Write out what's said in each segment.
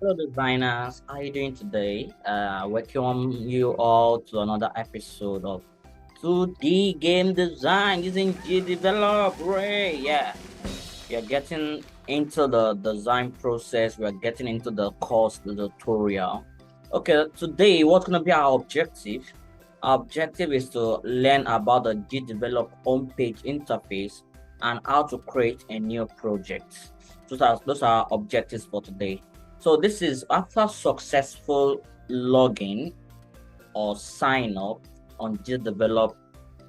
Hello, designers. How are you doing today? Welcome you all to another episode of 2D game design using GDevelop. Hooray! Yeah, we are getting into the design process. We are getting into the course, the tutorial. Okay, today what's gonna be our objective? Our objective is to learn about the GDevelop homepage interface and how to create a new project. Those are our objectives for today. So this is after successful login or sign up on GDevelop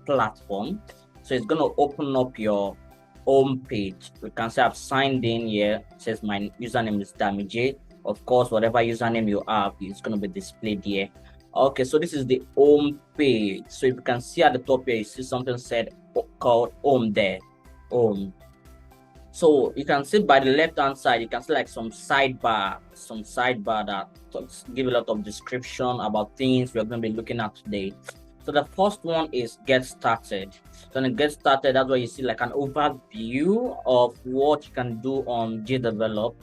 platform. So it's going to open up your home page. We can say I've signed in here. It says my username is Damage. Of course, whatever username you have is going to be displayed here. Okay, so this is the home page. So if you can see at the top here, you see something said called home there. Home. So you can see by the left hand side, you can see like some sidebar that give a lot of description about things we're going to be looking at today. So the first one is get started. So when you get started, that's where you see like an overview of what you can do on GDevelop.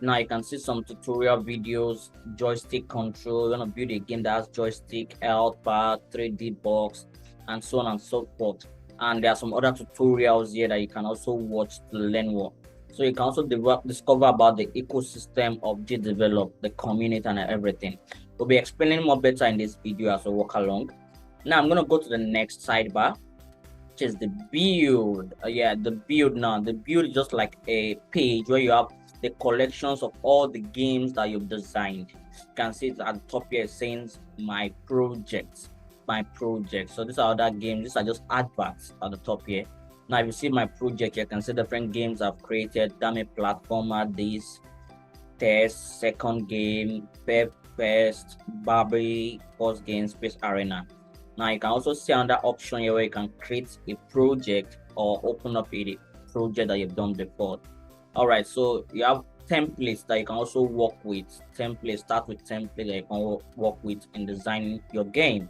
Now you can see some tutorial videos, joystick control. You're gonna build a game that has joystick, health bar, 3D box, and so on and so forth. And there are some other tutorials here that you can also watch to learn more. So you can also discover about the ecosystem of GDevelop, the community, and everything. We'll be explaining more better in this video as we walk along. Now I'm gonna go to the next sidebar, which is the build. The build now. The build is just like a page where you have the collections of all the games that you've designed. You can see it at the top here saying my projects. So these are other games. These are just adverts at the top here. Now if you see my project, you can see different games I've created. Dummy platformer, this test, second game, Pep Fest, Barbie, first game, Space Arena. Now you can also see another option here where you can create a project or open up a project that you've done before. All right, so you have templates that you can also work with. Start with template that you can work with in designing your game.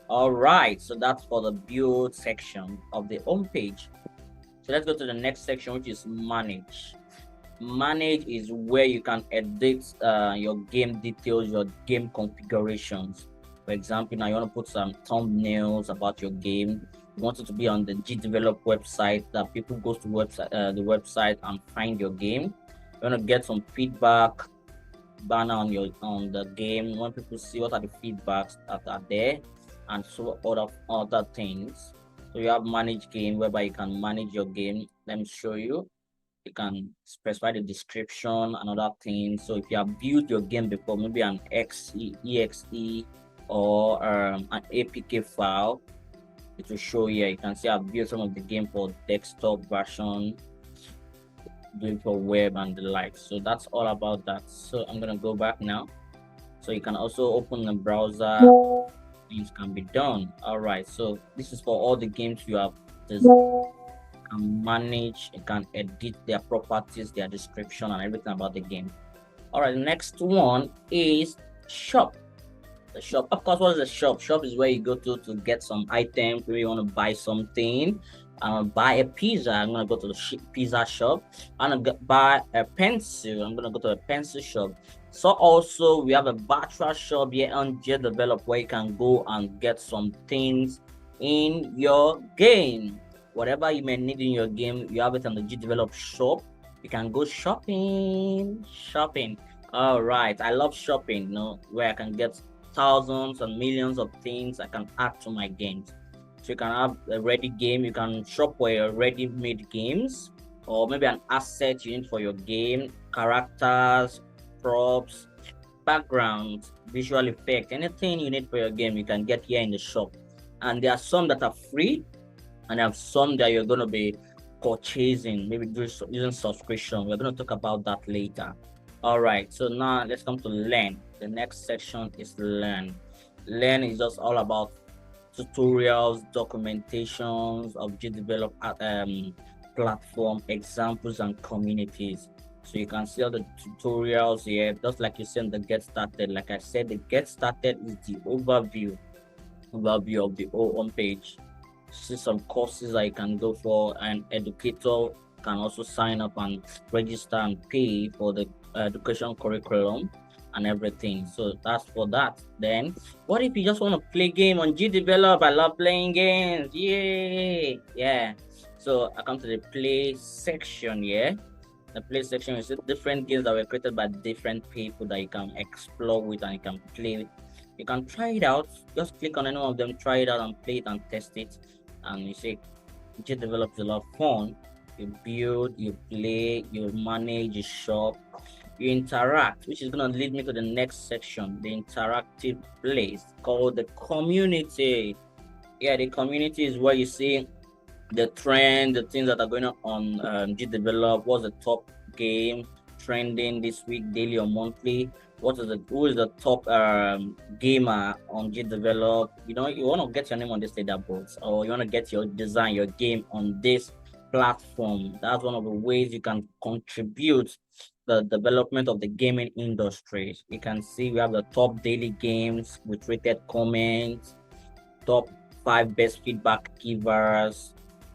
All right, so that's for the build section of the home page. So let's go to the next section, which is manage. Manage is where you can edit your game details, your game configurations. For example, now you want to put some thumbnails about your game. You want it to be on the GDevelop website that people go to the website and find your game. You want to get some feedback banner on the game. You want people to see what are the feedbacks that are there, and so other things. So you have manage game whereby you can manage your game. Let me show you. You can specify the description and other things. So if you have built your game before, maybe an exe or an APK file, it will show here. You can see I've built some of the game for desktop version, doing for web and the like. So that's all about that. So I'm gonna go back now. So you can also open the browser. Things can be done. All right. So this is for all the games you have designed. Can manage, you can edit their properties, their description, and everything about the game. All right, the next one is shop. The shop, of course, what is a shop? Shop is where you go to get some items. Maybe you want to buy something. Buy a pizza. I'm gonna go to the pizza shop. I'm gonna buy a pencil. I'm gonna go to a pencil shop. So also we have a virtual shop here on GDevelop where you can go and get some things in your game. Whatever you may need in your game, you have it on the GDevelop shop. You can go shopping. All right, I love shopping. Where I can get thousands and millions of things I can add to my games. So you can have a ready game. You can shop for your ready-made games, or maybe an asset you need for your game, characters, props, backgrounds, visual effects, anything you need for your game, you can get here in the shop. And there are some that are free, and there are some that you're going to be purchasing, maybe using subscription. We're going to talk about that later. All right, so now let's come to learn. The next section is learn. Learn is just all about tutorials, documentations of GDevelop platform, examples, and communities. So you can see all the tutorials here, just like you see in the get started. Like I said, the get started is the overview of the whole home page. See some courses that you can go for. An educator can also sign up and register and pay for the education curriculum. and everything. So that's for that. Then what if you just want to play game on GDevelop? I love playing games. Yay! Yeah. So I come to the play section here. The play section is different games that were created by different people that you can explore with and you can play with. You can try it out. Just click on any one of them, try it out and play it and test it. And you see, GDevelop is a lot of fun. You build, you play, you manage, you shop, you interact, which is going to lead me to the next section, the interactive place called the community. Yeah, the community is where you see the trend, the things that are going on GDevelop. What's the top game trending this week, daily or monthly? Who is the top gamer on GDevelop? You know, you want to get your name on this leaderboard, or you want to get your design, your game on this platform. That's one of the ways you can contribute the development of the gaming industry. You can see we have the top daily games with rated comments, top 5 best feedback givers,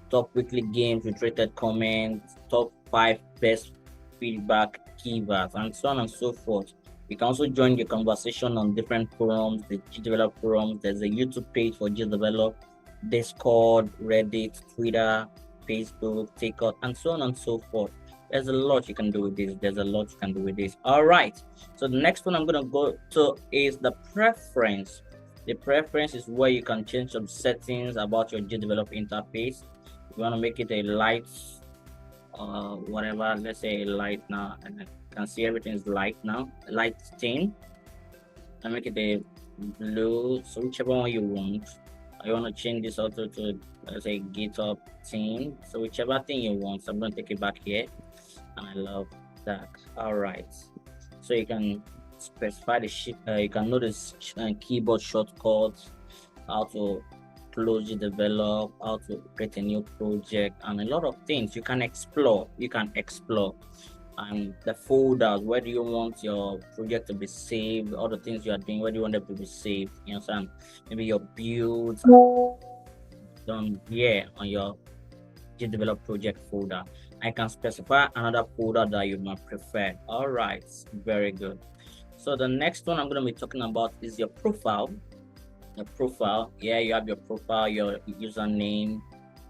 top weekly games with rated comments, top 5 best feedback givers, and so on and so forth. You can also join the conversation on different forums, the GDevelop forums. There's a YouTube page for GDevelop, Discord, Reddit, Twitter, Facebook, TikTok, and so on and so forth. There's a lot you can do with this. All right. So the next one I'm going to go to is the preference. The preference is where you can change some settings about your GDevelop interface. If you want to make it a light, whatever, let's say a light now, and you can see everything is light now, light theme. And make it a blue, so whichever one you want. I want to change this also to, let's say, GitHub theme. So whichever thing you want, so I'm going to take it back here, and I love that. All right, so you can specify the you can notice keyboard shortcuts, how to close GDevelop, how to create a new project, and a lot of things you can explore. And the folders, where do you want your project to be saved, all the things you are doing, where do you want them to be saved, you understand? Maybe your builds done here on your GDevelop project folder. I can specify another folder that you might prefer. All right, very good. So the next one I'm going to be talking about is your profile. Your profile, yeah, you have your profile, your username,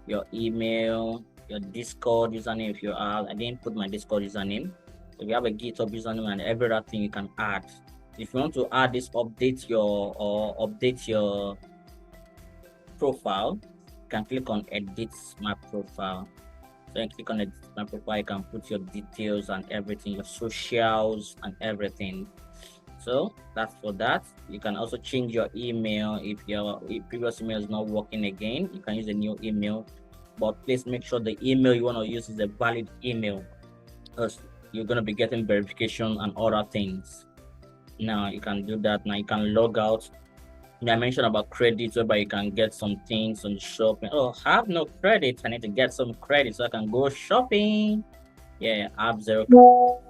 your email, your Discord username if you have. I didn't put my Discord username. So you have a GitHub username and every other thing you can add. If you want to add this, update your profile, you can click on edit my profile. So you click on edit my profile, you can put your details and everything, your socials and everything. So that's for that. You can also change your email. If your previous email is not working again, you can use a new email. But please make sure the email you want to use is a valid email, because you're going to be getting verification and other things. Now you can do that. Now you can log out. I mentioned about credits, whereby you can get some things on shopping. Oh, I have no credit. I need to get some credit so I can go shopping. Yeah, I have 0. But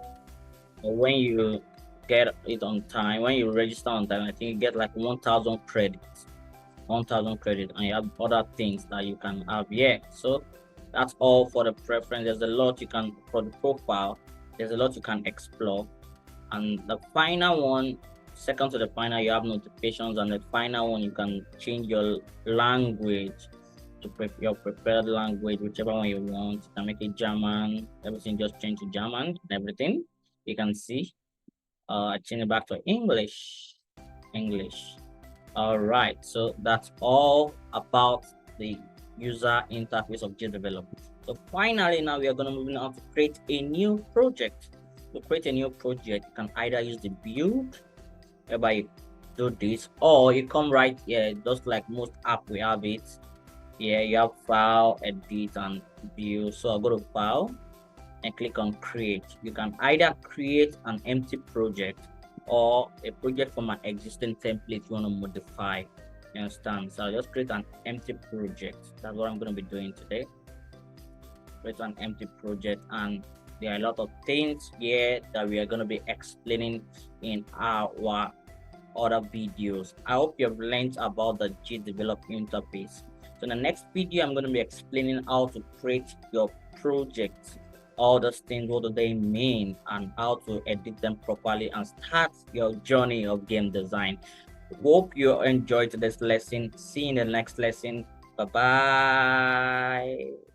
when you get it on time, when you register on time, I think you get like 1,000 credits. 1,000 credits, and you have other things that you can have here. So that's all for the preference. There's a lot you can, for the profile, there's a lot you can explore. And the final one, second to the final, you have notifications, and the final one, you can change your language to your preferred language, whichever one you want. You can make it German, everything just change to German and everything. You can see I change it back to English. All right, so that's all about the user interface of GDevelop. So finally, now we are going to move on to create a new project. To create a new project, you can either use the build, whereby you do this, or you come right here, just like most app we have it. Here you have file, edit, and build. So I'll go to file and click on create. You can either create an empty project or a project from an existing template you want to modify. You understand? So I'll just create an empty project. That's what I'm going to be doing today. Create an empty project, and there are a lot of things here that we are going to be explaining in our other videos. I hope you've learned about the GDevelop interface. So in the next video, I'm going to be explaining how to create your project all those things, what do they mean, and how to edit them properly and start your journey of game design. Hope you enjoyed this lesson. See you in the next lesson. Bye bye.